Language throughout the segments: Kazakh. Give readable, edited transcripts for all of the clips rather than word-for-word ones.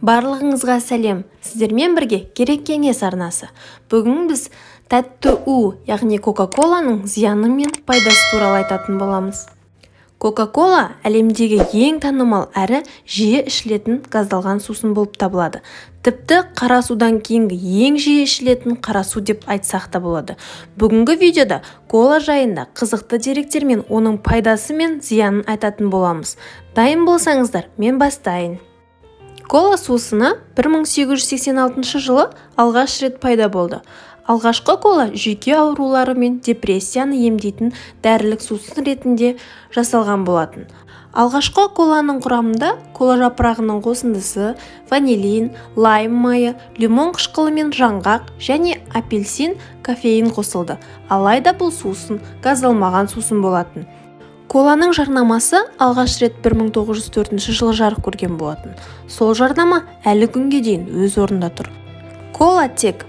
Барлығыңызға сәлем. Сіздермен бірге керек кеңес арнасы. Бүгін біз тәтті у, яғни Кока-Коланың зияны мен пайдасы туралы айтатын боламыз. Кока-Кола әлемдегі ең танымал әрі жиі ішілетін газдалған сусын болып табылады. Тіпті қара судан кейінгі ең жиі ішілетін қара су деп айтсақ та болады. Бүгінгі видеода кола жайында қызықты деректер мен оның пайдасы мен зиянын айтатын боламыз. Дайын болсаңыздар, мен бастайын. Кола сусыны 1886 жылы алғаш рет пайда болды. Алғашқы кола жүйке аурулары мен депрессияны емдейтін дәрілік сусын ретінде жасалған болатын. Алғашқы коланың құрамында кола жапырағының қосындысы, ванилин, лайм майы, лимон қышқылы мен жаңғақ және апельсин кофеин қосылды. Алайда бұл сусын газдалмаған сусын болатын. Коланың жарнамасы алғаш рет 1904 жылы жарық көрген болатын. Сол жарнама әлі күнге дейін өз орнында тұр. Кола тек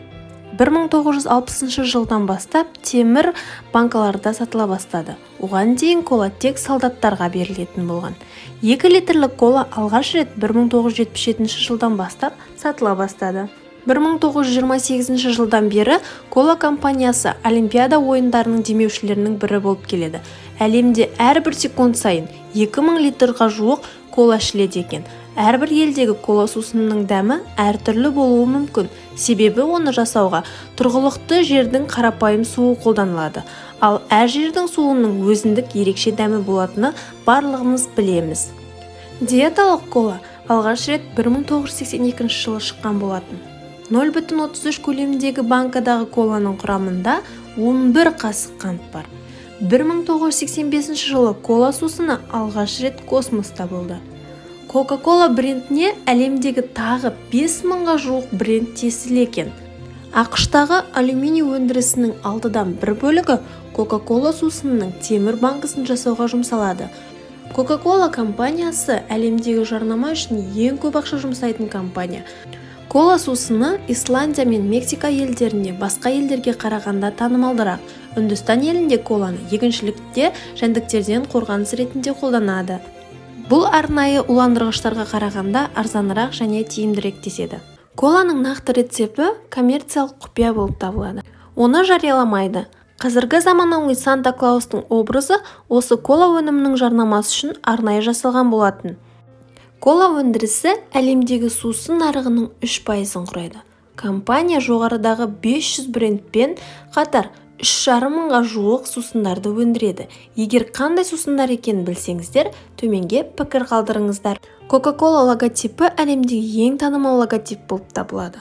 1960 жылдан бастап темір банкаларда сатыла бастады. Оған дейін кола тек солдаттарға берілетін болған. 2 литрлік кола алғаш рет 1977 жылдан бастап сатыла бастады. 1928 жылдан бері кола компаниясы Олимпиада ойындарының демеушілерінің бірі болып келеді. Әлемде әрбір секунд сайын 2000 литрға жуық кола ішіледі екен. Әрбір елдегі кола сусынының дәмі әртүрлі болуы мүмкін. Себебі оны жасауға тұрғылықты жердің қарапайым суы қолданылады. Ал әр жердің суының өзіндік ерекше дәмі болатыны барлығымыз білеміз. Диеталық кола алғаш рет 1982 жылы шыққан болатын. 0,33 көлеміндегі банкадағы коланың құрамында 11 қасық қант бар. 1985 жылы кола сусыны алғаш рет космоста болды. Coca-Cola брендіне әлемдегі тағы 5000-ға жуық бренд тиесілі екен. ақш-тағы алюминий өндірісінің 6-дан 1 бөлігі Coca-Cola сусынының темір банкасын жасауға жұмсалады. Coca-Cola компаниясы әлемдегі жарнама үшін ең көп ақша жұмсайтын компания. Кола сусыны Исландия мен Мексика елдерінде басқа елдерге қарағанда танымалдырақ. Үндістан елінде коланы егіншілікте жәндіктерден қорғаныс ретінде қолданады. Бұл арнайы уландырғыштарға қарағанда арзанырақ және тиімдірек деседі. Коланың нақты рецепті коммерциялық құпия болып табылады. Оны жарияламайды. Қазіргі заманауи Санта-Клаустың образы осы кола өнімінің жарнамасы үшін арнайы жасалған болатын. Кола өндірісі әлемдегі сусын нарығының 3%-ын құрайды. Компания жоғарыдағы 500 брендпен қатар 3,5 мыңға жуық сусындарды өндіреді. Егер қандай сусындар екенін білсеңіздер, төменге пікір қалдырыңыздар. Coca-Cola логотипі әлемдегі ең танымал логотип болып табылады.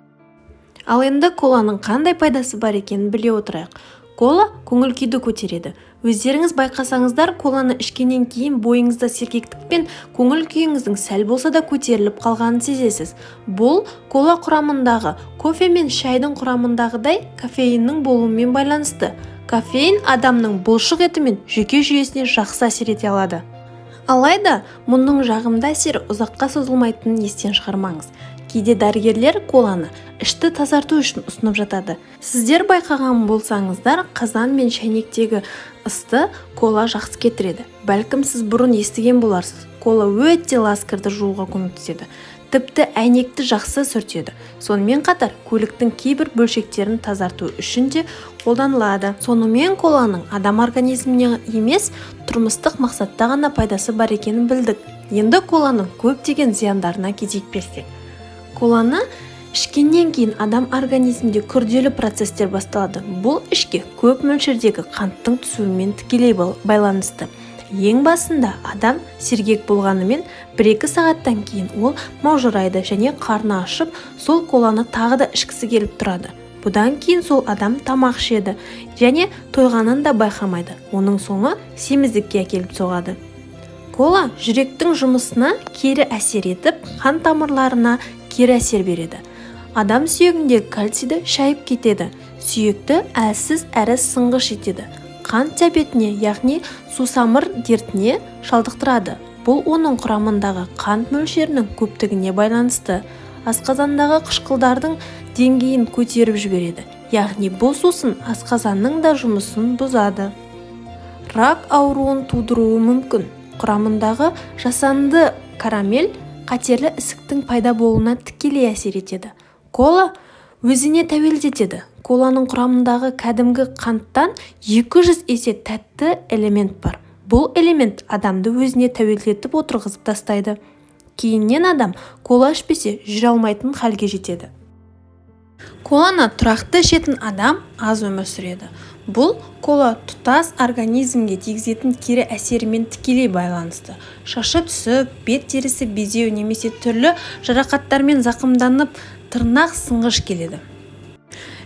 Ал енді коланың қандай пайдасы бар екенін біле отырайық. Кола көңіл күйді көтереді. Өздеріңіз байқасаңыздар, коланы ішкеннен кейін бойыңызда сергектік пен көңіл күйіңіздің сәл болса да көтеріліп қалғанын сезесіз. Бұл кола құрамындағы кофе мен шайдың құрамындағыдай кофеиннің болуымен байланысты. Кофеин адамның бұлшық еті мен жүйке жүйесіне жақсы әсер ете алады. Алайда, мұның жағымды әсері ұзаққа созылмайтынын естен шығармаңыз. Кейде дәрігерлер коланы ішті тазарту үшін ұсынып жатады. Сіздер байқаған болсаңыздар, қазан мен шәйнектегі ысты кола жақсы кетіреді. Бәлкім сіз бұрын естіген боларсыз. Кола өте лас кірді жууға көмектеседі. Тіпті әйнекті жақсы сүртеді. Сонымен қатар көліктің кейбір бөлшектерін тазарту үшін де қолданылады. Сонымен коланың адам организміне емес, тұрмыстық мақсатта ғана пайдасы бар екенін білдік. Енді коланың көптеген зияндарына кезек берсек. Коланы ішкеннен кейін адам организмде күрделі процестер басталады. Бұл ішке көп мөлшердегі қанттың түсуімен тікелей байланысты. Ең басында адам сергек болғанымен 1-2 сағаттан кейін ол маужырайды және қарны ашып, сол коланы тағы да ішкісі келіп тұрады. Бұдан кейін сол адам тамақ ішеді және тойғанын да байқамайды. Оның соңы семіздікке әкеліп соғады. Кола жүректің жұмысына кері әсер етіп, қан тамырларына кері әсер береді. Адам сүйегіндегі кальцийді шайып кетеді. Сүйекті әлсіз әрі сынғыш етеді. Қант диабетіне, яғни сусамыр дертіне шалдықтырады. Бұл оның құрамындағы қант мөлшерінің көптігіне байланысты. Асқазандағы қышқылдардың деңгейін көтеріп жібереді. Яғни бұл сусын асқазанның да жұмысын бұзады. Рак ауруын тудыруы мүмкін. Құрамындағы жасанды карамель қатерлі ісіктің пайда болуына тікелей әсер етеді. Кола өзіне тәуелдетеді. Коланың құрамындағы кәдімгі қанттан 200 есе тәтті элемент бар. Бұл элемент адамды өзіне тәуелдетіп отырғызып тастайды. Кейіннен адам кола ішпесе жүре алмайтын халге жетеді. Коланы тұрақты ішетін адам аз өмір сүреді. Бұл кола тұтас организмге тигізетін кері әсерімен тікелей байланысты. Шашы түсіп, бет терісі безеу немесе түрлі жарақаттармен зақымданып, тырнақ сынғыш келеді.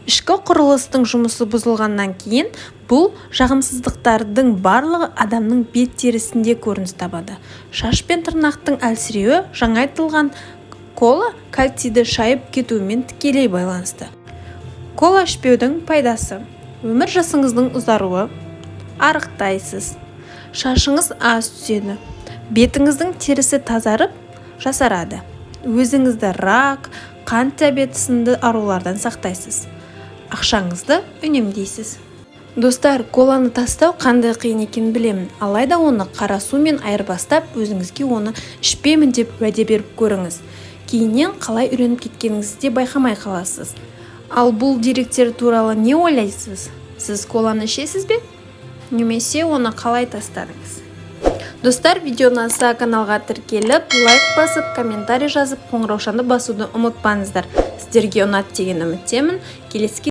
Ішкі құрылыстың жұмысы бұзылғаннан кейін бұл жағымсыздықтардың барлығы адамның бет терісінде көрініс табады. Шаш пен тырнақтың әлсіреуі жаңа айтылған кола кальцийді шайып кетуімен тікелей байланысты. Кола ішпеудің пайдасы: өмір жасыңыздың ұзаруы, арықтайсыз, шашыңыз аз түседі, бетіңіздің терісі тазарып жасарады, өзіңізді рак, қант диабеті сынды аурулардан сақтайсыз, ақшаңызды үнемдейсіз. Достар, коланы тастау қандай қиын екенін білемін, алайда оны қара сумен айырбастап, өзіңізге оны ішпеймін деп уәде беріп көріңіз. Кейіннен қалай үйреніп кеткеніңізді де байқамай қаласыз. Ал бұл деректер туралы не ойлайсыз? Сіз коланы ішесіз бе? Немесе оны қалай тастадыңыз? Достар, видеоны аса каналға тіркеліп, лайк басып, комментарий жазып, қоңыраушаны басуды ұмытпаңыздар. Сіздерге ұнады деген үміттемін. Келесі